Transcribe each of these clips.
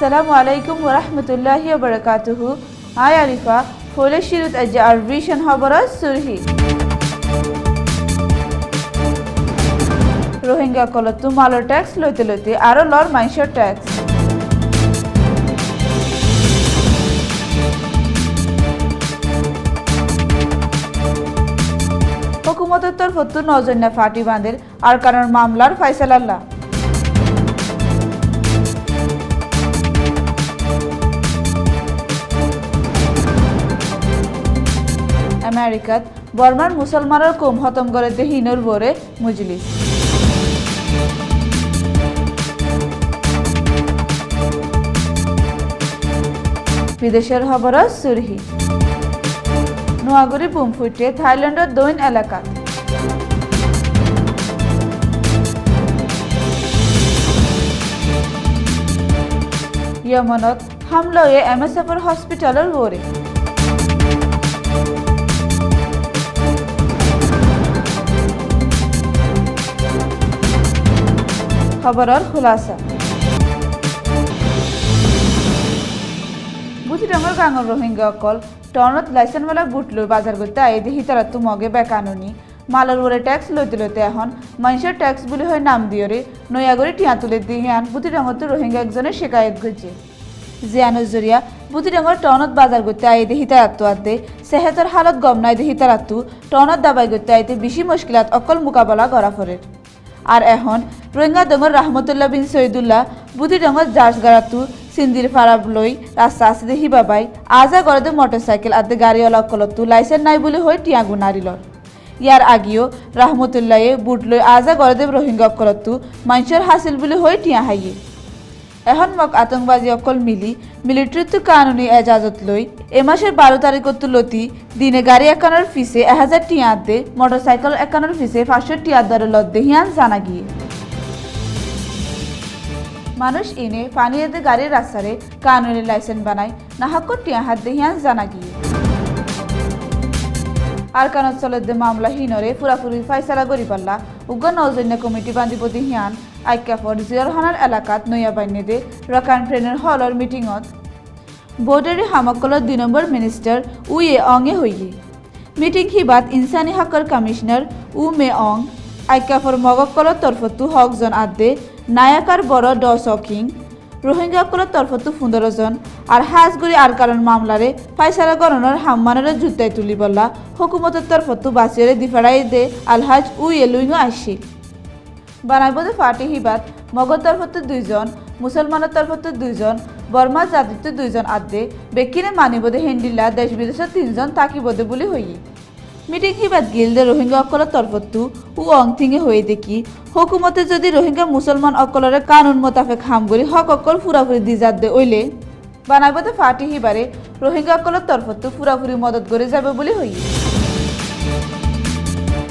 Assalamu alaikum wa rahmatullahi wa barakatuhu. I Arifa, Fole Shirut Aja Arvishan Habara Surhi. Rohingya Kolatu Malo tax Lotiloti, Aro Lor Maisha tax. হুকুমতের তরফ নজরনা ফাটি বাঁধের আরকানের মামলার ফয়সালা আমেরিকাত বর্মার মুসলমানের কম খতম করে হিনর বরে মজলিস বিদেশের খবর সুরহি নোয়াগুড়ি বুম ফুটে থাইল্যান্ডের দৈন এলাকা ইয়েমেনত হামলায় এমএসএফের হসপিটালের ওরে খবরের খুলাসা বুথিডাঙ্গর গাঙ্গর রোহিঙ্গা অকল টনত লাইসেন্সওয়ালা বুট লই বাজার করতে আইদি হিতারাত্তু মগে বেকানুনি মালের ওরে ট্যাক্স লইতে এখন মানুষের ট্যাক্স বলে হয় নাম দিয়রে নয়াগরে টিয়া তুলে দিয়ে আন বুথিডাঙ্গর রোহিঙ্গা একজনের শিকায়ত করছে জিয়ানুর জরিয়া বুথিডাঙ্গর টনত বাজার করতে আইদি হিতারাত্তু আদে সেহেতর হালত গম নাই দি হিতারাত্তু টনত দাবাই করতে আইতে বেশি মুশকিলাত অকল মোকাবেলা করা ফরের আর এখন রোহিঙ্গা ডঙ্গর রাহমতুল্লাহ বিন সৈদুল্লাহ বুথিডাঙ্গর জার্জগারাতু সিন্দির ফারাব লই রাস্তা আছে দেখি বাবাই আজা গড়ে মোটরসাইকেল আদে গাড়িওয়ালা কলতু লাইসেন্স নাই বলে হয়ে টিয়াগু নারিলর ইয়ার আগেও রাহমতুল্লাহে বুট লই আজা গড়ে রোহিঙ্গা কলতু মানুষের হাসিল বলে হয়ে টিয়া হাইয়ে এখন মক আতঙ্কবাদী অকল মিলিটারিত্ব কানুনি এজাজত লই এ মাসের 12 তারিখত লতি দিনে গাড়ি একানোর ফিসে 1000 টিয়া দে মোটরসাইকেল একানোর ফিসে 500 টিয়া দরে লত দে হিয়ান জানা গিয়ে মানুষ ইনে পানিতে গাড়ির রাস্তারে কানুনি লাইসেন্স বানায় না হাক্কর টিয়া হাত দে হিয়ান জানা গিয়ে আর কানত চলে দে মামলা হিনরে পুরাপুরি ফয়সালা করি পাল্লা উগ্র নজন্য কমিটি বান্দিপতি হিয়ান আইক্যাফর জিয়রহানার এলাকাত নয়া বান্যদে রকান ফ্রেনের হলর মিটিংত বোর্ডের হামাকলর 2 নম্বর মিনিস্টার উয়ে অঙে হইয়ে মিটিং হিবাত ইনসানি হকর কমিশনার মে অং আইক্যাফর মগকলর তরফতু হকজন আদে নায়াকার বড় ড সকিং রোহিঙ্গাকলর তরফতু 15 জন আর হাজগুড়ি আর কারণ মামলারে ফয়সালা গণনার হাম্মানের জুতাই তুলি বললা হুকুমতের তরফতু বাসিরে দিফাড়াই দে আলহাজ উয়ে লুইং আসি বানাইবদে ফাটি হিবাত মগর তরফত 2 জন মুসলমানের তরফত 2 জন বর্মা জাতিত্ব 2 জন আদে বেকিনে মানিবদে হেন্ডিল্লা দেশ বিদেশের 3 জন তাকিবদে বলে হইয়ে মিটিং হিবাত গিলদে রোহিঙ্গা অকলের তরফত অংথিঙে হয়ে দেখি হুকুমতে যদি রোহিঙ্গা মুসলমান অকলরে কানুন মোতাবেক হামগরি হক অকল ফুরাফুরি দিজাত দে ওইলে বানাইবদে ফাটি হিবারে রোহিঙ্গা অকলের তরফত ফুরাফুরি মদত করে যাবে বলে হইয়ে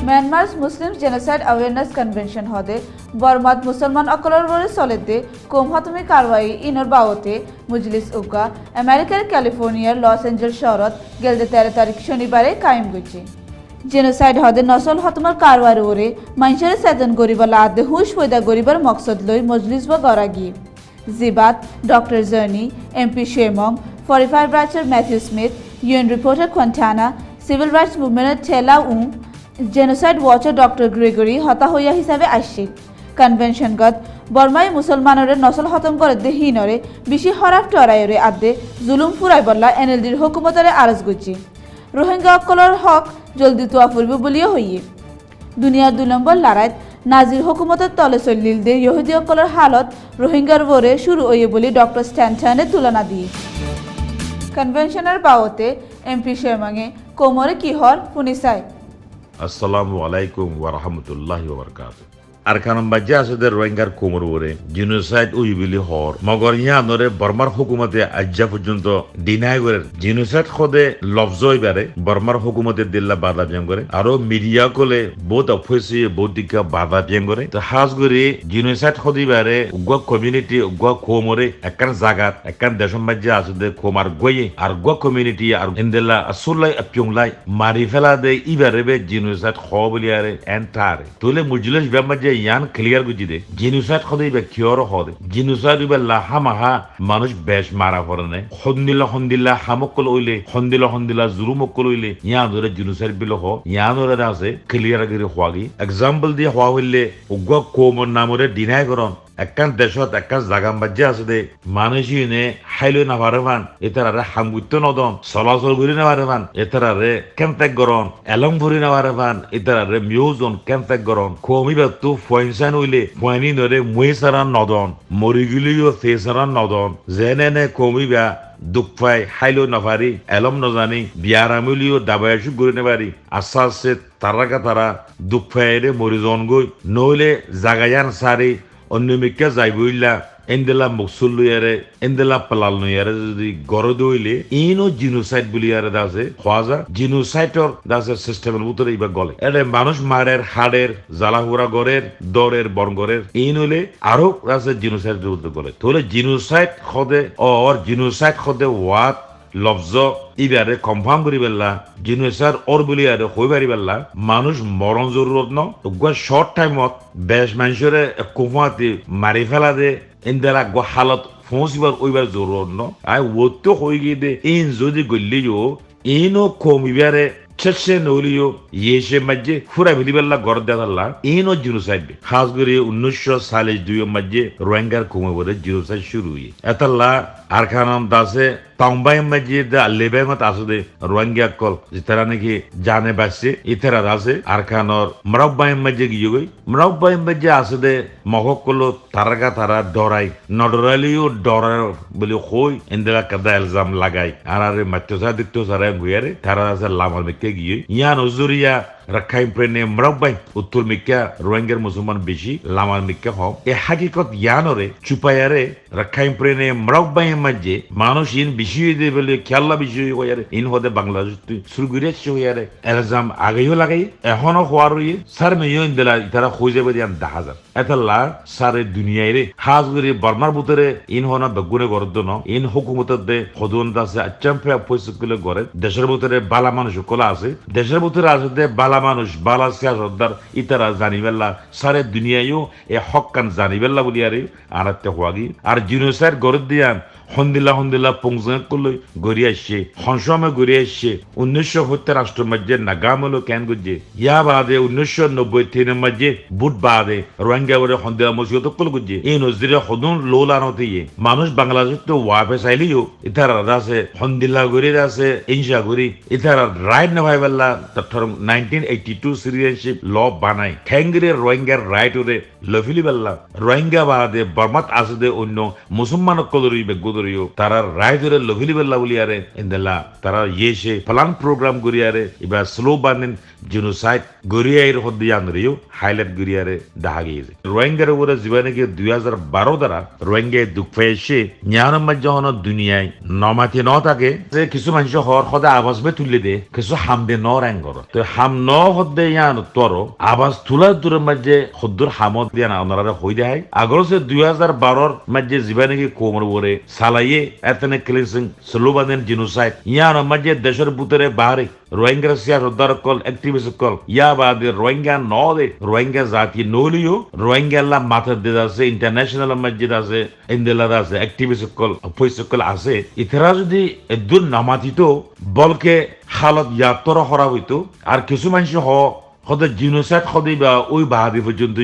म्यांमार मुस्लिम जेनोसाइड अवेयरनेस कन्वेंशन हदे बर्मात मुसलमान अकलर बरे चलेते कोम हतमी कारवाई इनर बावते मजलिस उगा अमेरिकार कैलिफोर्नियार लस एंजेल्स शहरत गेलदे 13 तारीख शनिवारे कायम गइছে जेनोसाइड हदे नसल हतमर कारवाई ओरे मानसरे सेदन गरिबला आदे हुश पैदा गरिबर मकसद लई मजलिस व गरागी जिबात डॉक्टर जर्नी एमपी शेमोंग 45 ब्राचर मैथ्यू स्मिथ यूएन रिपोर्टर क्वांटाना सिविल राइट्स मूवमेंट थेला जेनोसाइड वॉचर डॉक्टर ग्रेगरी हता हইয়া হিসাবে আসছে কনভেনশনগত বর্মায় মুসলমানরে নসল খতম করে দে হিনরে বেশি হরাফ টরায়রে আদে জুলুম ফুরাই বল্লা এনএলডির হুকুমতরে আরজ গজি রোহিঙ্গা অকলর হক জলদি তোয়া ফুরবে বলিও হইয়ে দুনিয়ার 2 নম্বর লড়াইত নাজির হুকুমতের তলে চলিল দে ইহুদি অকলর হালত রোহিঙ্গার বরে শুরু হইয়ে বলি ডক্টর স্ট্যানটনের তুলনা দিয়ে কনভেনশনের বাওতে এমপি শেমাঙে কোমরে কি হর ফুনিসাই আসসালামু আলাইকুম ওয়া রাহমাতুল্লাহি ওয়া বারাকাতুহু আরকানাম বাজ্জা আসদের রোহিঙ্গার কোমর ওরে জিনোসাইড উইবিলি হর মগর ইয়ানরে বর্মার হুকুমতে আজ্জা পর্যন্ত ডিনাই করে জিনোসাইড খদে লফজই বারে বর্মার হুকুমতে দিল্লা বাধা বিয়ং করে আরো মিডিয়া কোলে বহুত অফিসি বৌদ্ধিকা বাধা বিয়ং করে তো হাজ করে জিনোসাইড খদি বারে উগ্র কমিউনিটি উগ্র কোমরে একখান জাগাত একখান দেশম বাজ্জা আসদের কোমার গয়ে আর উগ্র কমিউনিটি আর ইন্দেলা আসুলাই পিয়ংলাই মারি ফেলা দে ইবারে বে জিনোসাইড খ বলিয়ারে এন্টারে তোলে মুজলিস ব্যামাজ্জা ইয়ান ক্লিয়ার গুজি দে জিনোসাইড খদে ইবে কিয়র হদে জিনোসাইড ইবে লাহা মাহা মানুষ বেশ মারা পড়নে হন্দিলা হামকল ওইলে হন্দিলা জুরুমকল ওইলে ইয়ান ধরে জিনোসাইড বিলো হ ইয়ান ধরে আছে ক্লিয়ার গিরি হওয়াগি এক্সাম্পল দিয়ে হওয়া হইলে উগ্র কোমর নামরে ডিনাই করন একখান দেশত একখান জাগাম বাজ্যে আছে দে মানুষই নে হাইলো না পারেমান এতারে হামগুত্য নদন চলাচল করি না পারেমান এতারে কেমতেক গরন এলং ভরি না পারেমান এতারে মিউজন কেমতেক গরন কমিবা তো ফয়েনসান হইলে ফয়েনি নরে মুই সারান নদন মরিগুলিও সে সারান নদন জেনে নে কমিবা দুঃখ পাই হাইলো নাফারি এলম নজানি বিয়ারামিলিও দাবায়াসু করে নেবারি আস্তে আস্তে তারা দুঃখ পাইরে মরিজন গই নইলে জাগায়ান সারি অন্য মিকা যাইবইলা এন্দেলা মুকসুল লইয়ারে এন্দেলা পালাল নইয়ারে যদি গড় দইলে ইনো জিনোসাইড বলি আরে দাসে খোয়াজা জিনোসাইডর দাসে সিস্টেমের ভিতরে ইবা গলে এরে মানুষ মারের হাড়ের জ্বালাহুরা গড়ের দরের বনগরের ইন হইলে আরো দাসে জিনোসাইডের ভিতরে গলে তাহলে জিনোসাইড খদে অর জিনোসাইড খদে ওয়াত লফজ ইবারে কনফার্ম করি পেলা জিনোসাইড অর বলি আরে হই পারি পেলা মানুষ মরণ জরুরত ন শর্ট টাইমত বেশ মানুষের কুফাতি মারি ফেলা দে ইন্দারা গো হালত ফৌঁসিবার ওইবার জরুরত ন আই ওতো হয়ে গিয়ে দে ইন যদি গলিও ইনো কমিবারে চেষ্টা নলিও ইয়েসে মাঝে ফুরা ভিলিবেল্লা গড় দেওয়াল্লা ইনো জিনোসাইড খাস করে 1942 মাঝে রোহিঙ্গার কমে জিনোসাইড শুরু হয়ে এতাল্লা আর খানাম দাসে তাম্বাই মাঝে লেবাইমত আসে রোহিঙ্গা কল যেতারা নাকি জানে বাসছে ইতারা আছে আর খানর মরাব্বাই মাঝে গিয়ে গই মরাব্বাই মাঝে আসে দে মহকলো তারা ডরাই নডরালিও ডরার বলে হই ইন্দিরা কাদা এলজাম লাগাই আর আরে মাত্যসা দিত্য সারাই গুয়ারে তারা আছে লামার মেকে গিয়ে ইয়ান ওজুরিয়া রাখাইন প্রেনে মরাব্বাই উত্তর মিক্কা রোহিঙ্গার মুসলমান বেশি লামার মিক্কা হম এ হাকিকত ইয়ানরে চুপায়ারে রাখাইন প্রেনে মরাব্বাই মাঝে মানুষ ইন বিষয় দিয়ে বলে খেয়াল্লা বিষয় হইয়ারে ইন হদে বাংলাদেশ শুরু করে হইয়ারে এলজাম আগেও লাগাই এখনো হওয়ার হইয়ে সার মেয়ে ইন্দিলা তারা হয়ে যাবে দিয়ান 10,000 এতাল্লা সারে দুনিয়ায় রে হাজ করে বর্মার ভিতরে ইন হনা বেগুনে গরদ ন ইন হুকুমতের দে হদুন আছে আচ্চাম্পে পয়সা গড়ে দেশের ভিতরে বালা মানুষ কলা আছে দেশের ভিতরে আছে দে বালা মানুষ বালা সিয়াসতদার ইতারা জানিবেল্লা সারে দুনিয়ায়ও এ হকান জানিবেল্লা বলি আরে আনাতে হওয়াগি আর জিনোসাইড গড় দিয়ান হন্দিলা পংজে করলে গড়িয়ে আসছে হনসমে গড়িয়ে আসছে 1970 রাষ্ট্রের মাঝে নাগামলো কেন গুজে ইয়া বাদে 1993 মাঝে বুট বাদে রোহিঙ্গা বলে হন্দিলা মসজিদ কল গুজে এই নজরে হদুন লোলানতে মানুষ বাংলাদেশ তো ওয়াফে চাইলিও ইতারা আছে হন্দিলা গড়িয়ে আছে ইনশা গড়ি ইতারা রাইট না ভাই বেলা 1982 সিটিজেনশিপ ল বানাই খেঙ্গিরে রোহিঙ্গার রাইট ওরে লফিলি বেলা রোহিঙ্গা বাদে বর্মাত আছে দে অন্য মুসলমান কলরি বেগুদরিও তারা রায় ধরে লভিলি বেল্লা বলি আরে ইন্দেলা তারা ইয়েসে প্লান প্রোগ্রাম গড়িয়ারে এবার স্লো বানেন জিনোসাইড গড়িয়াইর হদিয়ান রিও হাইলাইট গড়িয়ারে দেখা গিয়েছে রোহিঙ্গার উপরে জীবনে গিয়ে 2012 দ্বারা রোহিঙ্গায় দুঃখ পেয়েছে জ্ঞানমার যখন দুনিয়ায় নমাতি ন থাকে যে কিছু মানুষ হর সদা আওয়াজ বে তুলে দে কিছু হামবে ন র্যাঙ্গর তো হাম ন হদে ইয়ান তোর আওয়াজ তোলার দূরের মাঝে হদ্দুর হামত দিয়া না ওনারা হই দেয় আগর সে 2012 মাঝে জীবনে গিয়ে কোমর উপরে সালাইয়ে এতনে ক্লিনসিং স্লোবানের জিনোসাইড ইয়ান মাঝে দেশের ভিতরে বাহারে রোহিঙ্গা সিয়াসতদার কল অ্যাক্টিভিস্ট কল ইয়া বাদে রোহিঙ্গা ন দে রোহিঙ্গা জাতি নলিও রোহিঙ্গা লা মাথার দিতে আছে ইন্টারন্যাশনাল মসজিদ আছে ইন্দিলার আছে অ্যাক্টিভিস্ট কল পয়সকল আছে ইতারা যদি দূর নামাতিত বলকে হালত ইয়াতর হরা হইতো আর কিছু মানুষ হতে জিনোসাইড হদি বা ওই বাহাদি পর্যন্ত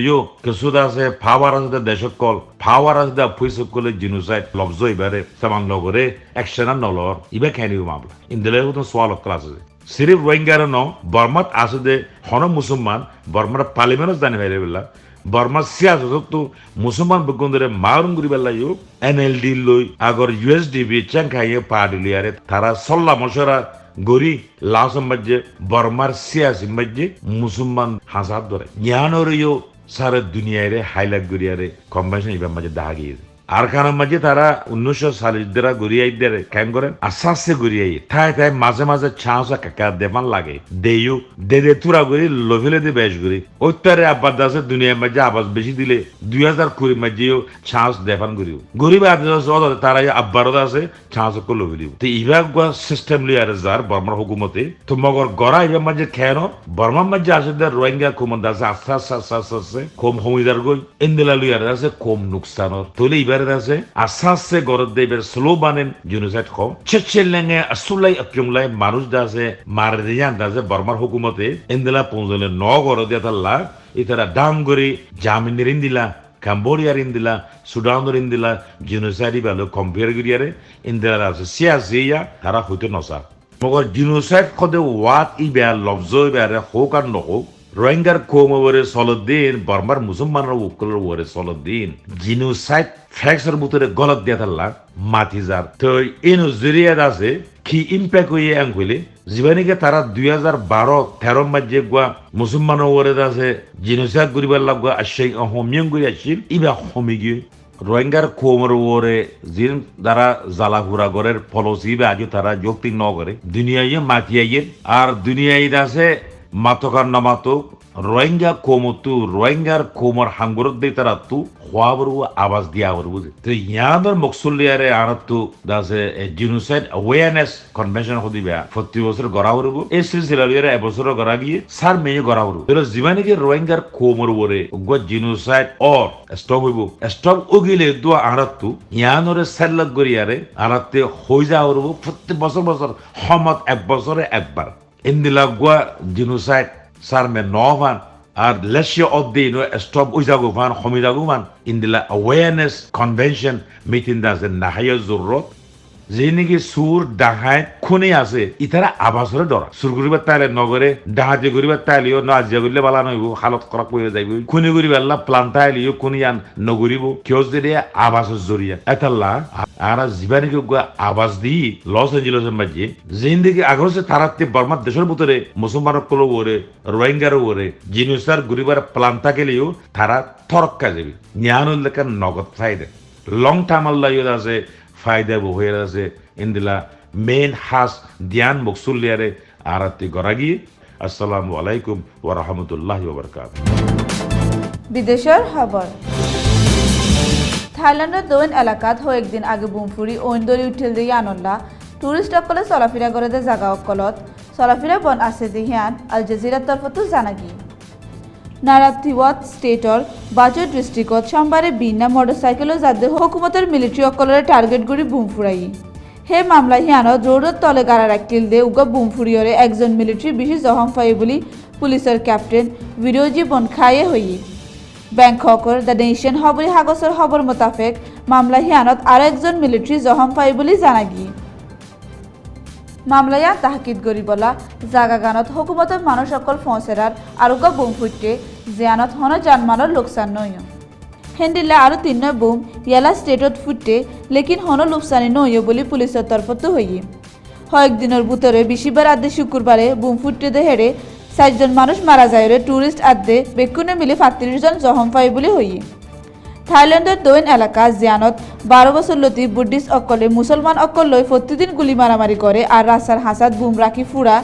কিছু আছে ফাওয়ার আছে দেশত কল ফাওয়ার আছে পয়সকলে জিনোসাইড লফজ এবারে সামান লগরে অ্যাকশন নলর ইবা খেলিও মামলা ইন্দিলার মতো সোয়াল ক্লাস আছে সিরিফ রোহিঙ্গার ন বর্মাত আছে দে হন মুসলমান বর্মার পার্লিমেন্ট জানি ভাই বেলা বর্মার সিয়াসত মুসলমান বগুন্দরে মারুম করি বেলা এনএলডি লই আগর ইউএসডিবি চাংখাইয়ে পাডিলি আরে তারা সল্লা মশরা গরি লাস মধ্যে বর্মার সিয়াসি মধ্যে মুসলমান হাসাদ ধরে জ্ঞানরিও সারা দুনিয়ায় হাইলাইট করিয়ারে কম্বিনেশন ইবার মাঝে দেখা গিয়েছে আর খানের মাঝে তারা 1940 দ্বারা গড়িয়াই দেয় কেন করেন আস্তে আস্তে গড়িয়াই ঠায় ঠায় মাঝে মাঝে ছাঁচা কাকা দেমান লাগে দেইও দে তুরা গড়ি লোভেলে দে বেশ গড়ি ওইটারে আব্বার দাসে দুনিয়ার মাঝে আবাস বেশি দিলে 2020 মাঝেও ছাঁচ দেফান করিও গরিব আদিবাসী তারা আব্বারও আছে ছাঁচ করলো বলিও তো ইভাগ সিস্টেম লিয়ে আর যার বর্মার হুকুমতে তো মগর গড়া ইভার মাঝে খেয়ে বর্মার মাঝে আসে রোহিঙ্গা কুমন আছে আস্তে আস্তে আস্তে আস্তে আস্তে কম হমিদার গই ইন্দিলা লুয়ার আছে কম নুকসানর তোলে ইবারে আছে আস্তে আস্তে গরদ দে এবার স্লো বানেন জেনোসাইড কম চেচেল লেঙ্গে আসুলাই অকজুমলাই মানুষ দা আছে মারে দিয়ান দা আছে বর্মার হুকুমতে ইন্দিলা পৌঁছলে ন গরদ দিয়া তাল্লা ইতারা দাম করে জামিনের ইন্দিলা Cambodia indila, Sudan indila, genocide balo compare guriare indila আছে সিয়াসিয়া তারা হইতে নসা মগর genocide খদে ওয়াট ইবে লফজো ইবে হোক আর নহোক রোহিঙ্গার কোমরে সলদিন বর্মার মুসলমানের উকল ওরে সলদিন genocide ফ্যাক্টর ভিতরে গলত দিয়া থাকলা মাতিজার তো ইনো জরিয়া আছে কি ইম্প্যাক্ট হইয়ে আঙ্গুলে জীবানীকে তারা 2012-13 মাঝে গুয়া মুসলমান ওরে আছে জিনোসাইড করিবার লাগা আশাই হোমিয়ং করি আসছিল ইবা হমি গিয়ে রোহিঙ্গার কোমর ওরে জিন দ্বারা জ্বালাঘুরা গরের পলিসি বা আজও তারা যৌক্তিক ন করে দুনিয়ায় মাতিয়াইয়ের আর দুনিয়ায় আছে মাতকার নামাতক রোহিঙ্গা কোমতু রোহিঙ্গার কোমর হাঙ্গরত দে তারা তু খোয়াবরু আওয়াজ দিয়া বরবু তো ইয়াদের মকসুলিয়ারে আরতু দাসে জিনোসাইড অ্যাওয়ারনেস কনভেনশন হদিবা 40 বছর গড়া বরবু এই সিলসিলারে এবছর গড়া গিয়ে সার মেয়ে গড়া বরবু তো জীবানিকে রোহিঙ্গার কোমর ওরে গো জিনোসাইড অর স্টপ হইব স্টপ ওগিলে দো আরতু ইয়ানরে সেলক গরিয়ারে আরতে হই যা বরবু প্রত্যেক বছর বছর হমত এক বছরে একবার ইন্দিলা গো জিনোসাইড সার মে নভান আর লেশিয়া অদ্দিন স্টপ উইজাগুভান হমিজাগুভান ইন্দিলা অ্যাওয়ারনেস কনভেনশন মিটিং দাসে নাহায়া জরুরত যেনেকি সুর ডাহাই খুনে আছে ইতারা আবাসরে ডরা সুর করিবার তাইলে নগরে ডাহাতি করিবার তাইলেও ন আজিয়া করলে বালা নইব হালত করা কইয়া যাইব খুনি করিবার লা প্লান তাইলেও খুনিয়ান নগরিব কেউ যদি আবাসের জরিয়া এতাল্লা আর জীবানিকে আবাস দি লস এঞ্জেলসের মাঝে জিন্দিগি আগরসে তারাতে বর্মার দেশের ভিতরে মুসলমানের কলো ওরে রোহিঙ্গার ওরে জিনিসার গরিবার প্লান থাকলেও তারা থরক্কা যাবে জ্ঞানুল লেখার নগদ ফাইদে লং টার্ম আল্লাহ আছে ফায়দা বহয়ে আছে ইন্দিলা মেন হাস ধ্যান মকসুলিয়ারে আরাতে গরাগি আসসালামু আলাইকুম ওয়া রাহমাতুল্লাহি ওয়া বারাকাতুহু বিদেশের খবর থাইল্যান্ডের দোয়েন এলাকাত একদিন আগে বুমফুরি ঐন্দরি উঠিল দিয়ে আনন্দা টুরিস্ট অকলে চলাফেরা করে দে জাগা অকলত চলাফেরা বন আছে দিহিয়ান আল জাজিরার তরফতো জানাগি নারাথিওয়াত স্টেটর বাজু ডিস্ট্রিক্টত সোমবারে বিনা মোটরসাইকেলও যাতে হুকুমতের মিলিটারি অকলরে টার্গেট করে বুম ফুরাই হে মামলা হিয়ানত রোডের তলে গাড়া রাখিল দে উগা বুম ফুরিয়রে একজন মিলিটারি বেশি জখম পাই বলি পুলিশের ক্যাপ্টেন বিরোজী বন খায়ে হইয়ে ব্যাংককের দ্য নেশন খবরি কাগজের খবর মোতাবেক মামলা হিয়ানত আর একজন মিলিটারি জখম পাই বলি জানা গিয়ে মামলায়া তাহকিদ করি বলা জাগা গানত হুকুমতের মানুষ অকল ফসেরার আরোগ্য বুম ফুটে জিয়ানত হন জানমানের লোকসান নয় হেন্ডিলে আরও 3 বুম ইয়ালা স্টেটত ফুটে লেকিন হন লোকসানি নয় বলে পুলিশের তরফত হইয়ে কয়েকদিনের ভিতরে বিশিবার আদে শুক্রবারে বুম ফুটে দে হেরে 4 জন মানুষ মারা যায় টুরিস্ট আদে বেকুনে মিলে 35 জন জখম পাই বলে হইয়ে থাইল্যান্ডের দৈন এলাকা জিয়ানত 12 বছর লতি বুদ্ধিস্ট অকলে মুসলমান অকল লই প্রতিদিন গুলি মারামারি করে আর রাস্তার হাসাত বুম রাখি ফুরা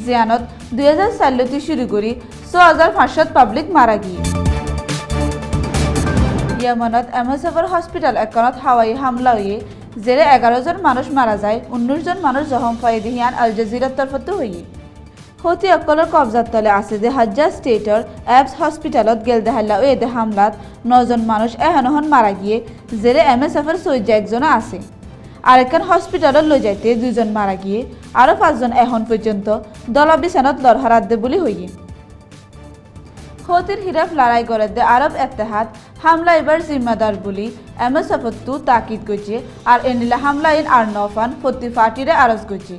জিয়ানত 2004 লতি শুরু করি 6500 পাবলিক মারা গিয়ে ইয়ামানত এমএসএফের হসপিটাল একনত হাওয়াই হামলা হয়ে জেরে 11 জন মানুষ মারা যায় 19 জন মানুষ জখম পাই দিহিয়ান আল জাজিরার তরফত হইয়ে হতি অকলের কবজার তলে আছে যে হাজ্জা স্টেটর অ্যাবস হসপিটালত গেল দেহাল্লা ও এদে হামলাত 9 জন মানুষ এহনহন মারা গিয়ে জেরে এমএসএফের 61 জন আছে আরেকখান হসপিটালত লই যাইতে 2 জন মারা গিয়ে আরও 5 জন এখন পর্যন্ত দলবিছানত লড়হারাত দে বলি হইয়ে হতির হিরাফ লড়াই করে দে আরব এত্তেহাদ হামলা এবার জিম্মাদার বলি এমএসএফতু তাকিদ করছে আর এন্ডিলা হামলা ইন আর নফান ফতি ফাটিরে আরজ করছে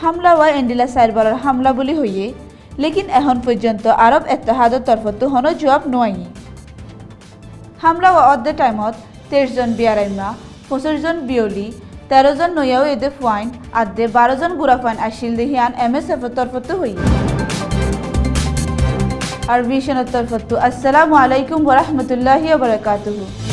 হামলা ওয়া এন্ডিলা সাইরবারের হামলা বলি হইয়ে লেকিন এখন পর্যন্ত আরব এত্তেহাদের তরফতো হন জবাব নয় হামলা ওয়া অর্ধে টাইমত 23 জন বিয়ারাইমা 25 জন বিয়লি 13 জন নয়াও এদে ফাইন আদে 12 জন গুড়া ফাইন আসিল দেহিয়ান এমএসএফ তরফতো হইয়ে আর ভিশন তরফতু আসসালামু আলাইকুম ওয়া রাহমাতুল্লাহি ওয়া বারাকাতুহু।